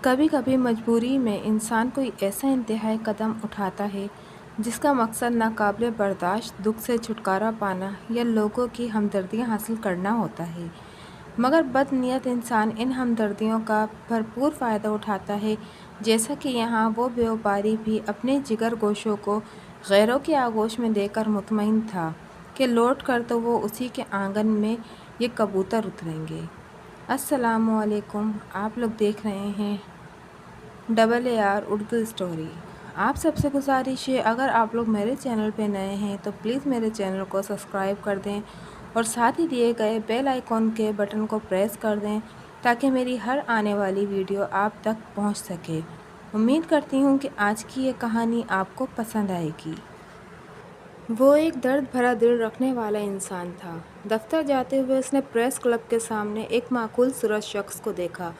کبھی کبھی مجبوری میں انسان کوئی ایسا انتہائی قدم اٹھاتا ہے جس کا مقصد ناقابل برداشت دکھ سے چھٹکارا پانا یا لوگوں کی ہمدردیاں حاصل کرنا ہوتا ہے، مگر بد نیت انسان ان ہمدردیوں کا بھرپور فائدہ اٹھاتا ہے، جیسا کہ یہاں وہ بیوپاری بھی اپنے جگر گوشوں کو غیروں کے آغوش میں دے کر مطمئن تھا کہ لوٹ کر تو وہ اسی کے آنگن میں یہ کبوتر اتریں گے۔ السلام علیکم، آپ لوگ دیکھ رہے ہیں AR اردو اسٹوری۔ آپ سب سے گزارش ہے، اگر آپ لوگ میرے چینل پہ نئے ہیں تو پلیز میرے چینل کو سبسکرائب کر دیں اور ساتھ ہی دیے گئے بیل آئیکن کے بٹن کو پریس کر دیں تاکہ میری ہر آنے والی ویڈیو آپ تک پہنچ سکے۔ امید کرتی ہوں کہ آج کی یہ کہانی آپ کو پسند آئے گی۔ وہ ایک درد بھرا دل رکھنے والا انسان تھا۔ دفتر جاتے ہوئے اس نے پریس کلب کے سامنے ایک معقول صورت شخص کو دیکھا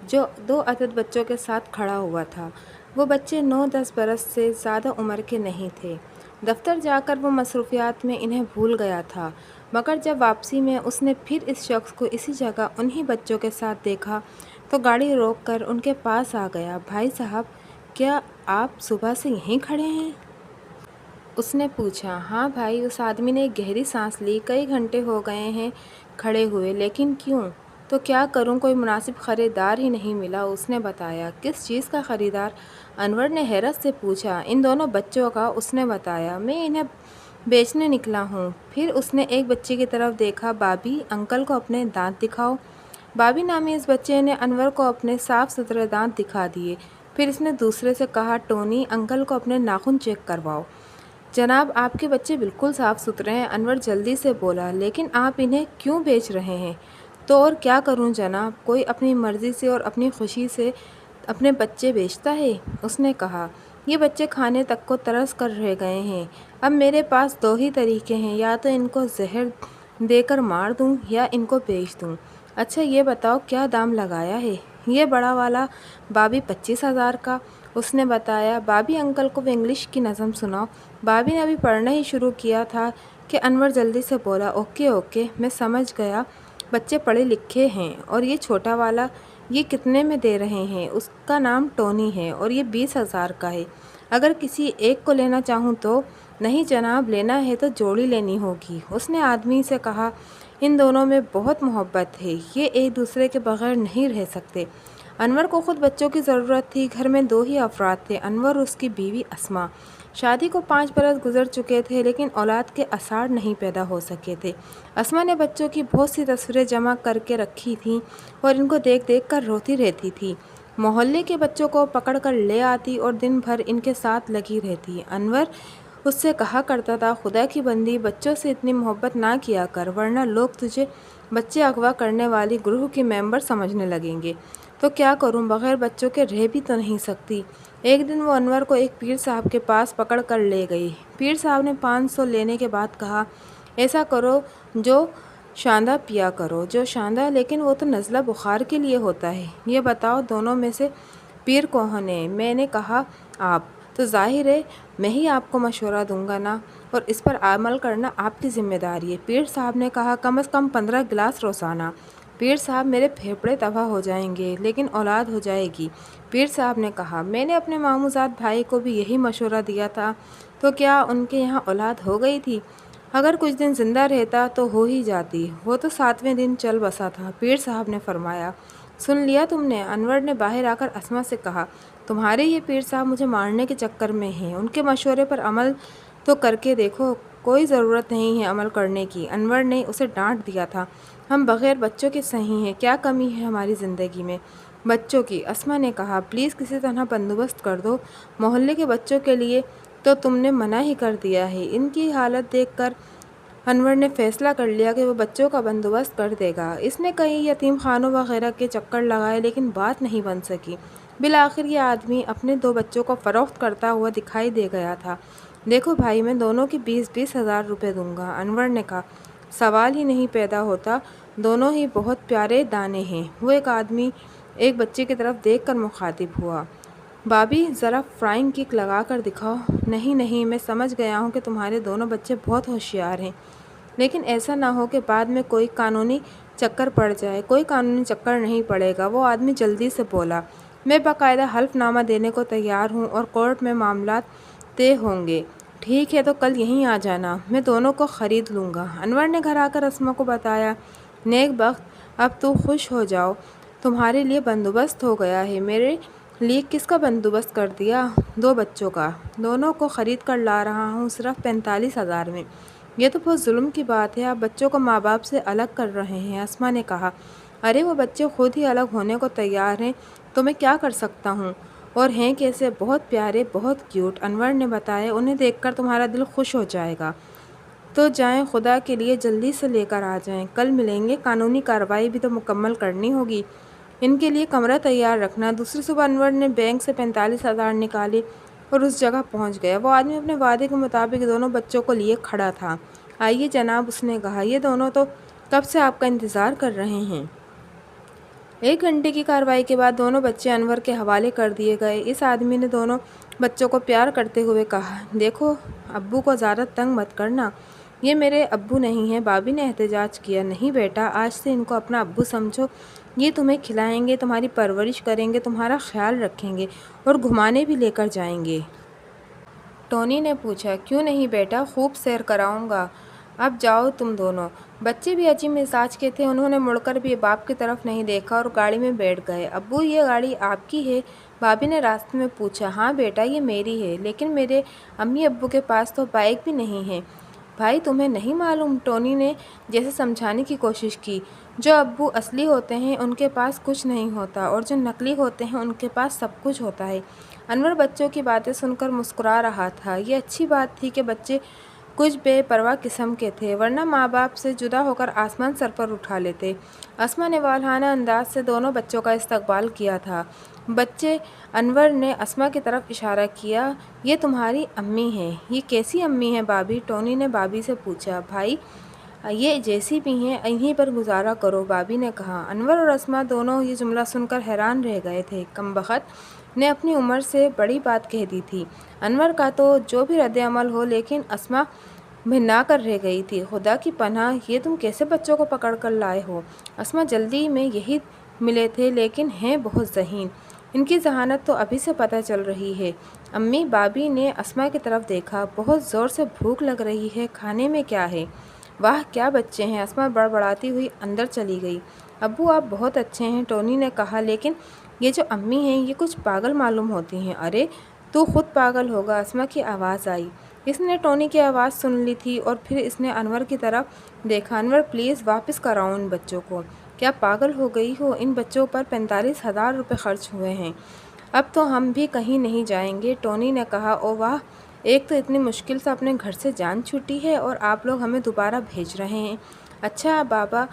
جو 2 عدد بچوں کے ساتھ کھڑا ہوا تھا۔ وہ بچے 9-10 برس سے زیادہ عمر کے نہیں تھے۔ دفتر جا کر وہ مصروفیات میں انہیں بھول گیا تھا، مگر جب واپسی میں اس نے پھر اس شخص کو اسی جگہ انہی بچوں کے ساتھ دیکھا تو گاڑی روک کر ان کے پاس آ گیا۔ بھائی صاحب، کیا آپ صبح سے یہیں کھڑے ہیں؟ اس نے پوچھا۔ ہاں بھائی، اس آدمی نے ایک گہری سانس لی۔ کئی گھنٹے ہو گئے ہیں کھڑے ہوئے، لیکن کیوں؟ تو کیا کروں، کوئی مناسب خریدار ہی نہیں ملا، اس نے بتایا۔ کس چیز کا خریدار؟ انور نے حیرت سے پوچھا۔ ان دونوں بچوں کا، اس نے بتایا۔ میں انہیں بیچنے نکلا ہوں۔ پھر اس نے ایک بچے کی طرف دیکھا۔ بابی، انکل کو اپنے دانت دکھاؤ۔ بابی نامی اس بچے نے انور کو اپنے صاف ستھرے دانت دکھا دیے۔ پھر اس نے دوسرے سے کہا، ٹونی، انکل کو اپنے ناخن چیک کرواؤ۔ جناب، آپ کے بچے بالکل صاف ستھرے ہیں، انور جلدی سے بولا۔ لیکن آپ انہیں کیوں بیچ رہے ہیں؟ تو اور کیا کروں جناب، کوئی اپنی مرضی سے اور اپنی خوشی سے اپنے بچے بیچتا ہے، اس نے کہا۔ یہ بچے کھانے تک کو ترس کر رہ گئے ہیں۔ اب میرے پاس 2 ہی طریقے ہیں، یا تو ان کو زہر دے کر مار دوں یا ان کو بیچ دوں۔ اچھا یہ بتاؤ کیا دام لگایا ہے؟ یہ بڑا والا بابی 25,000 کا، اس نے بتایا۔ بابی، انکل کو وہ انگلش کی نظم سناؤ۔ بابی نے ابھی پڑھنا ہی شروع کیا تھا کہ انور جلدی سے بولا، اوکے اوکے، میں سمجھ گیا، بچے پڑھے لکھے ہیں۔ اور یہ چھوٹا والا، یہ کتنے میں دے رہے ہیں؟ اس کا نام ٹونی ہے اور یہ 20,000 کا ہے۔ اگر کسی ایک کو لینا چاہوں تو؟ نہیں جناب، لینا ہے تو جوڑی لینی ہوگی، اس نے آدمی سے کہا۔ ان دونوں میں بہت محبت ہے، یہ ایک دوسرے کے بغیر نہیں رہ سکتے۔ انور کو خود بچوں کی ضرورت تھی۔ گھر میں 2 ہی افراد تھے، انور اور اس کی بیوی اسما۔ شادی کو 5 برس گزر چکے تھے، لیکن اولاد کے آثار نہیں پیدا ہو سکے تھے۔ اسما نے بچوں کی بہت سی تصویریں جمع کر کے رکھی تھیں اور ان کو دیکھ دیکھ کر روتی رہتی تھی۔ محلے کے بچوں کو پکڑ کر لے آتی اور دن بھر ان کے ساتھ لگی رہتی۔ انور اس سے کہا کرتا تھا، خدا کی بندی، بچوں سے اتنی محبت نہ کیا کر، ورنہ لوگ تجھے بچے اغوا کرنے والی گروہ کی ممبر سمجھنے لگیں گے۔ تو کیا کروں، بغیر بچوں کے رہ بھی تو نہیں سکتی۔ ایک دن وہ انور کو ایک پیر صاحب کے پاس پکڑ کر لے گئی۔ پیر صاحب نے 500 لینے کے بعد کہا، ایسا کرو، جو شاندہ پیا کرو۔ جو شاندہ؟ لیکن وہ تو نزلہ بخار کے لیے ہوتا ہے۔ یہ بتاؤ دونوں میں سے پیر کون ہے؟ میں نے کہا آپ۔ تو ظاہر ہے میں ہی آپ کو مشورہ دوں گا نا، اور اس پر عمل کرنا آپ کی ذمہ داری ہے۔ پیر صاحب نے کہا، کم از کم 15 گلاس روزانہ۔ پیر صاحب، میرے پھیپھڑے تباہ ہو جائیں گے، لیکن اولاد ہو جائے گی۔ پیر صاحب نے کہا، میں نے اپنے ماموزاد بھائی کو بھی یہی مشورہ دیا تھا، تو کیا ان کے یہاں اولاد ہو گئی تھی؟ اگر کچھ دن زندہ رہتا تو ہو ہی جاتی، وہ تو 7ویں دن چل بسا تھا، پیر صاحب نے فرمایا۔ سن لیا تم نے؟ انور نے باہر آ کر اسما سے کہا، تمہارے یہ پیر صاحب مجھے مارنے کے چکر میں ہیں، ان کے مشورے پر عمل تو کر کے دیکھو۔ کوئی ضرورت نہیں ہے عمل کرنے کی، انور نے اسے ڈانٹ دیا تھا۔ ہم بغیر بچوں کے صحیح ہیں، کیا کمی ہے ہماری زندگی میں؟ بچوں کی، اسما نے کہا، پلیز کسی طرح بندوبست کر دو۔ محلے کے بچوں کے لیے تو تم نے منع ہی کر دیا ہے۔ ان کی حالت دیکھ کر انور نے فیصلہ کر لیا کہ وہ بچوں کا بندوبست کر دے گا۔ اس نے کئی یتیم خانوں وغیرہ کے چکر لگائے، لیکن بات نہیں بن سکی۔ بالآخر یہ آدمی اپنے 2 بچوں کو فروخت کرتا ہوا دکھائی دے گیا تھا۔ دیکھو بھائی، میں دونوں کی 20-20 ہزار روپے دوں گا، انور نے کہا۔ سوال ہی نہیں پیدا ہوتا، دونوں ہی بہت پیارے دانے ہیں۔ وہ ایک بچے کی طرف دیکھ کر مخاطب ہوا، بابی، ذرا فرائنگ کک لگا کر دکھاؤ۔ نہیں نہیں، میں سمجھ گیا ہوں کہ تمہارے دونوں بچے بہت ہوشیار ہیں، لیکن ایسا نہ ہو کہ بعد میں کوئی قانونی چکر پڑ جائے۔ کوئی قانونی چکر نہیں پڑے گا، وہ آدمی جلدی سے بولا۔ میں باقاعدہ حلف نامہ دینے کو تیار ہوں اور کورٹ میں معاملات طے ہوں گے۔ ٹھیک ہے تو کل یہیں آ جانا، میں دونوں کو خرید لوں گا۔ انور نے گھر آ کر اسما کو بتایا، نیک بخت اب تو خوش ہو جاؤ، تمہارے لیے بندوبست ہو گیا ہے۔ میرے لیے کس کا بندوبست کر دیا؟ 2 بچوں کا، دونوں کو خرید کر لا رہا ہوں صرف 45,000 میں۔ یہ تو بہت ظلم کی بات ہے، آپ بچوں کو ماں باپ سے الگ کر رہے ہیں۔ اسما نے کہا، ارے وہ بچے خود ہی الگ ہونے کو تیار ہیں تو میں کیا کر سکتا ہوں؟ اور ہیں کیسے، بہت پیارے، بہت کیوٹ۔ انور نے بتایا، انہیں دیکھ کر تمہارا دل خوش ہو جائے گا۔ تو جائیں، خدا کے لیے جلدی سے لے کر آ جائیں، کل ملیں گے، قانونی کارروائی بھی تو مکمل کرنی ہوگی، ان کے لیے کمرہ تیار رکھنا۔ دوسری صبح انور نے بینک سے 45,000 نکالے اور اس جگہ پہنچ گیا۔ وہ آدمی اپنے وعدے کے مطابق دونوں بچوں کو لیے کھڑا تھا۔ آئیے جناب، اس نے کہا، یہ دونوں تو کب سے آپ کا انتظار کر رہے ہیں۔ 1 گھنٹے کی کارروائی کے بعد دونوں بچے انور کے حوالے کر دیے گئے۔ اس آدمی نے دونوں بچوں کو پیار کرتے ہوئے کہا، دیکھو ابو کو زیادہ تنگ مت کرنا، یہ میرے ابو نہیں ہیں۔ بابی نے احتجاج کیا، نہیں بیٹا، آج سے ان کو اپنا ابو سمجھو، یہ تمہیں کھلائیں گے، تمہاری پرورش کریں گے، تمہارا خیال رکھیں گے اور گھمانے بھی لے کر جائیں گے۔ ٹونی نے پوچھا، کیوں نہیں بیٹا، خوب سیر کراؤں گا، اب جاؤ تم دونوں۔ بچے بھی عجیب مزاج کے تھے، انہوں نے مڑ کر بھی باپ کی طرف نہیں دیکھا اور گاڑی میں بیٹھ گئے۔ ابو، یہ گاڑی آپ کی ہے؟ بابی نے راستے میں پوچھا۔ ہاں بیٹا، یہ میری ہے، لیکن میرے امی ابو کے پاس تو بائیک بھی نہیں ہے۔ بھائی تمہیں نہیں معلوم؟ ٹونی نے جیسے سمجھانے کی کوشش کی، جو ابو اصلی ہوتے ہیں ان کے پاس کچھ نہیں ہوتا اور جو نقلی ہوتے ہیں ان کے پاس سب کچھ ہوتا ہے۔ انور بچوں کی باتیں سن کر مسکرا رہا تھا۔ یہ اچھی بات تھی کہ بچے کچھ بے پرواہ قسم کے تھے، ورنہ ماں باپ سے جدا ہو کر آسمان سر پر اٹھا لیتے۔ اسما نے والہانہ انداز سے دونوں بچوں کا استقبال کیا تھا۔ بچے، انور نے اسما کی طرف اشارہ کیا، یہ تمہاری امی ہیں۔ یہ کیسی امی ہیں بابی؟ ٹونی نے بابی سے پوچھا۔ بھائی یہ جیسی بھی ہیں انہی پر گزارا کرو، بابی نے کہا۔ انور اور اسما دونوں یہ جملہ سن کر حیران رہ گئے تھے۔ کمبخت نے اپنی عمر سے بڑی بات کہہ دی تھی۔ انور کا تو جو بھی رد عمل ہو، لیکن اسما بھننا کر رہ گئی تھی۔ خدا کی پناہ، یہ تم کیسے بچوں کو پکڑ کر لائے ہو؟ اسما، جلدی میں یہی ملے تھے، لیکن ہیں بہت ذہین، ان کی ذہانت تو ابھی سے پتہ چل رہی ہے۔ امی، بابی نے اسما کی طرف دیکھا، بہت زور سے بھوک لگ رہی ہے، کھانے میں کیا ہے؟ واہ کیا بچے ہیں، اسما بڑبڑاتی ہوئی اندر چلی گئی۔ ابو آپ بہت اچھے ہیں، ٹونی نے کہا، لیکن یہ جو امی ہیں یہ کچھ پاگل معلوم ہوتی ہیں۔ ارے تو خود پاگل ہوگا، اسما کی آواز آئی۔ اس نے ٹونی کی آواز سن لی تھی اور پھر اس نے انور کی طرف دیکھا۔ انور پلیز واپس کراؤ ان بچوں کو۔ کیا پاگل ہو گئی ہو؟ ان بچوں پر 45,000 روپے خرچ ہوئے ہیں، اب تو ہم بھی کہیں نہیں جائیں گے، ٹونی نے کہا۔ او واہ، ایک تو اتنی مشکل سے اپنے گھر سے جان چھوٹی ہے اور آپ لوگ ہمیں دوبارہ بھیج رہے ہیں۔ اچھا بابا،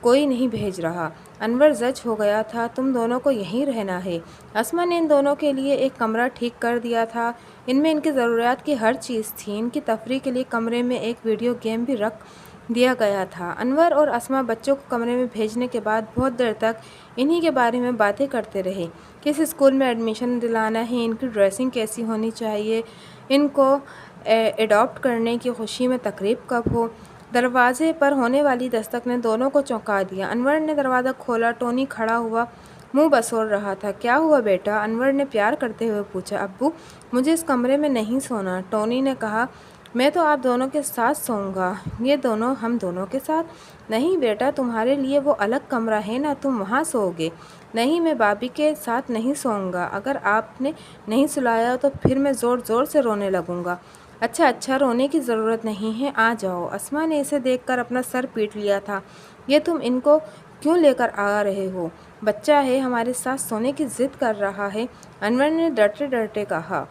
کوئی نہیں بھیج رہا، انور زج ہو گیا تھا، تم دونوں کو یہیں رہنا ہے۔ اسما نے ان دونوں کے لیے ایک کمرہ ٹھیک کر دیا تھا، ان میں ان کی ضروریات کی ہر چیز تھی۔ ان کی تفریح کے لیے کمرے میں ایک ویڈیو گیم بھی رکھ دیا گیا تھا۔ انور اور اسما بچوں کو کمرے میں بھیجنے کے بعد بہت دیر تک انہی کے بارے میں باتیں کرتے رہے۔ کس اسکول میں ایڈمیشن دلانا ہے، ان کی ڈریسنگ کیسی ہونی چاہیے، ان کو ایڈاپٹ کرنے کی خوشی میں تقریب کب ہو۔ دروازے پر ہونے والی دستک نے دونوں کو چونکا دیا۔ انور نے دروازہ کھولا، ٹونی کھڑا ہوا منہ بسول رہا تھا۔ کیا ہوا بیٹا؟ انور نے پیار کرتے ہوئے پوچھا۔ ابو، مجھے اس کمرے میں نہیں سونا، ٹونی نے کہا۔ میں تو آپ دونوں کے ساتھ سوؤں گا۔ یہ دونوں ہم دونوں کے ساتھ؟ نہیں بیٹا، تمہارے لیے وہ الگ کمرہ ہے نا، تم وہاں سوؤ گے۔ نہیں، میں بابی کے ساتھ نہیں سوؤں گا، اگر آپ نے نہیں سلایا تو پھر میں زور زور سے رونے لگوں گا۔ اچھا اچھا، رونے کی ضرورت نہیں ہے، آ جاؤ۔ اسما نے اسے دیکھ کر اپنا سر پیٹ لیا تھا۔ یہ تم ان کو کیوں لے کر آ رہے ہو؟ بچہ ہے، ہمارے ساتھ سونے کی ضد کر رہا ہے، انور نے ڈرتے ڈرتے کہا۔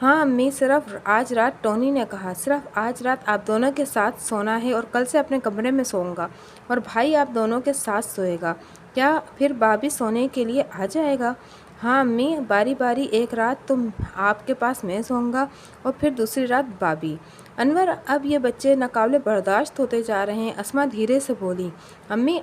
ہاں امی، صرف آج رات، ٹونی نے کہا، صرف آج رات آپ دونوں کے ساتھ سونا ہے اور کل سے اپنے کمرے میں سوؤں گا اور بھائی آپ دونوں کے ساتھ سوئے گا۔ کیا پھر بابی سونے کے لیے آ جائے گا؟ ہاں امی، باری باری، ایک رات تو آپ کے پاس میں سوؤں گا اور پھر دوسری رات بابی۔ انور، اب یہ بچے ناقابل برداشت ہوتے جا رہے ہیں، اسما دھیرے سے بولی۔ امی،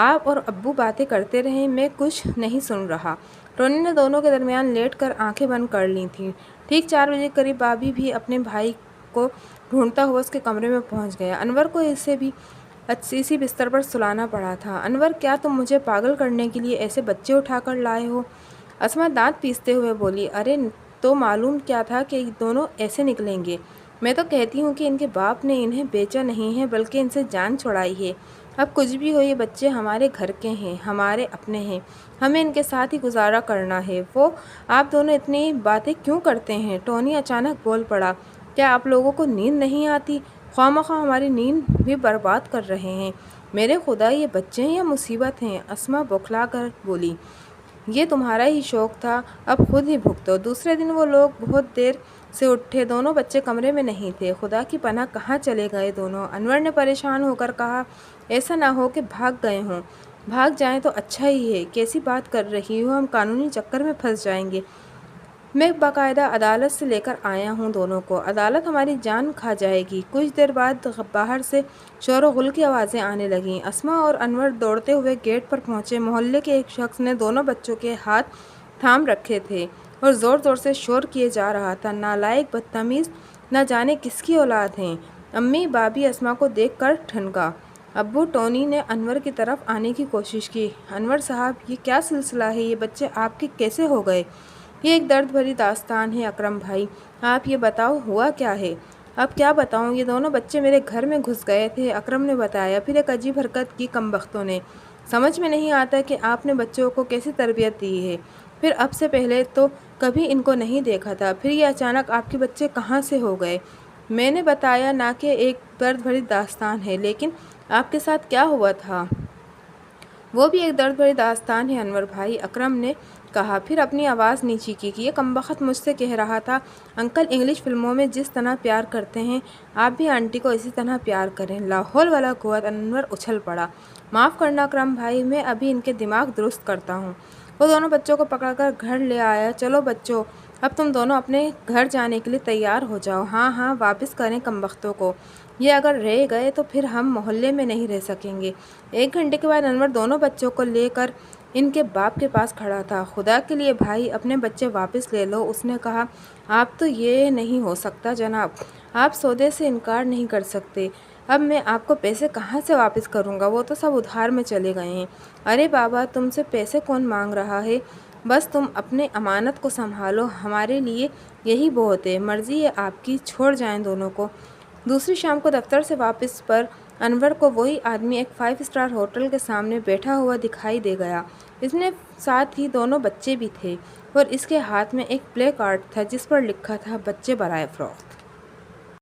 آپ اور ابو باتیں کرتے رہیں، میں کچھ نہیں سن رہا۔ ٹونی نے دونوں کے درمیان لیٹ کر آنکھیں بند کر لی تھیں۔ ٹھیک 4 بجے کے قریب بابی بھی اپنے بھائی کو ڈھونڈتا ہوا اس کے کمرے میں پہنچ گیا۔ انور کو اسے بھی اسی بستر پر سلانا پڑا تھا۔ انور، کیا تم مجھے پاگل کرنے کے لیے ایسے بچے اٹھا کر لائے ہو؟ اسما دانت پیستے ہوئے بولی، ارے تو معلوم کیا تھا کہ دونوں ایسے نکلیں گے؟ میں تو کہتی ہوں کہ ان کے باپ نے انہیں بیچا نہیں ہے بلکہ ان سے جان چھڑائی ہے۔ اب کچھ بھی ہو، یہ بچے ہمارے گھر کے ہیں، ہمارے اپنے ہیں، ہمیں ان کے ساتھ ہی گزارا کرنا ہے۔ وہ آپ دونوں اتنی باتیں کیوں کرتے ہیں؟ ٹونی اچانک بول پڑا، کیا آپ لوگوں کو نیند نہیں آتی؟ خواہ مخواہ ہماری نیند بھی برباد کر رہے ہیں۔ میرے خدا، یہ بچے ہیں یا مصیبت ہیں؟ اسما بوکھلا کر بولی، یہ تمہارا ہی شوق تھا، اب خود ہی بھگتو۔ دوسرے دن وہ لوگ بہت دیر سے اٹھے، دونوں بچے کمرے میں نہیں تھے۔ خدا کی پناہ، کہاں چلے گئے دونوں؟ انور نے پریشان ہو کر کہا، ایسا نہ ہو کہ بھاگ گئے ہوں۔ بھاگ جائیں تو اچھا ہی ہے۔ کیسی بات کر رہی ہو، ہم قانونی چکر میں پھنس جائیں گے۔ میں باقاعدہ عدالت سے لے کر آیا ہوں دونوں کو، عدالت ہماری جان کھا جائے گی۔ کچھ دیر بعد باہر سے شور و غل کی آوازیں آنے لگیں۔ اسما اور انور دوڑتے ہوئے گیٹ پر پہنچے۔ محلے کے ایک شخص نے دونوں بچوں کے ہاتھ تھام رکھے تھے اور زور زور سے شور کیے جا رہا تھا، نالائق، بدتمیز، نہ جانے کس کی اولاد ہیں۔ امی بابی اسما کو دیکھ کر ٹھنکا۔ ابو ٹونی نے انور کی طرف آنے کی کوشش کی۔ انور صاحب، یہ کیا سلسلہ ہے؟ یہ بچے آپ کے کیسے ہو گئے؟ یہ ایک درد بھری داستان ہے اکرم بھائی، آپ یہ بتاؤ ہوا کیا ہے؟ اب کیا بتاؤں، یہ دونوں بچے میرے گھر میں گھس گئے تھے، اکرم نے بتایا۔ پھر ایک عجیب حرکت کی کمبختوں نے۔ سمجھ میں نہیں آتا کہ آپ نے بچوں کو کیسی تربیت دی ہے۔ پھر اب سے پہلے تو کبھی ان کو نہیں دیکھا تھا، پھر یہ اچانک آپ کے بچے کہاں سے ہو گئے؟ میں نے بتایا نا کہ ایک درد بھری داستان ہے، لیکن آپ کے ساتھ کیا ہوا تھا؟ وہ بھی ایک درد بھری داستان ہے انور بھائی، اکرم نے کہا، پھر اپنی آواز نیچی کی کہ یہ کمبخت مجھ سے کہہ رہا تھا، انکل انگلش فلموں میں جس طرح پیار کرتے ہیں، آپ بھی آنٹی کو اسی طرح پیار کریں۔ لا حول ولا قوت، انور اچھل پڑا۔ معاف کرنا اکرم بھائی، میں ابھی ان کے دماغ درست کرتا ہوں۔ وہ دونوں بچوں کو پکڑ کر گھر لے آیا۔ چلو بچوں، اب تم دونوں اپنے گھر جانے کے لیے تیار ہو جاؤ۔ ہاں ہاں، واپس کریں کمبختوں کو، یہ اگر رہ گئے تو پھر ہم محلے میں نہیں رہ سکیں گے۔ 1 گھنٹے کے بعد انور دونوں بچوں کو لے کر ان کے باپ کے پاس کھڑا تھا۔ خدا کے لیے بھائی، اپنے بچے واپس لے لو، اس نے کہا۔ آپ تو یہ نہیں ہو سکتا جناب، آپ سودے سے انکار نہیں کر سکتے۔ اب میں آپ کو پیسے کہاں سے واپس کروں گا؟ وہ تو سب ادھار میں چلے گئے ہیں۔ ارے بابا، تم سے پیسے کون مانگ رہا ہے؟ بس تم اپنے امانت کو سنبھالو، ہمارے لیے یہی بہت ہے۔ مرضی ہے آپ کی، چھوڑ جائیں دونوں کو۔ دوسری شام کو دفتر سے واپس پر انور کو وہی آدمی ایک 5 اسٹار ہوٹل کے سامنے بیٹھا ہوا دکھائی دے گیا۔ اس نے ساتھ ہی دونوں بچے بھی تھے اور اس کے ہاتھ میں ایک پلے کارڈ تھا جس پر لکھا تھا، بچے برائے فروخت۔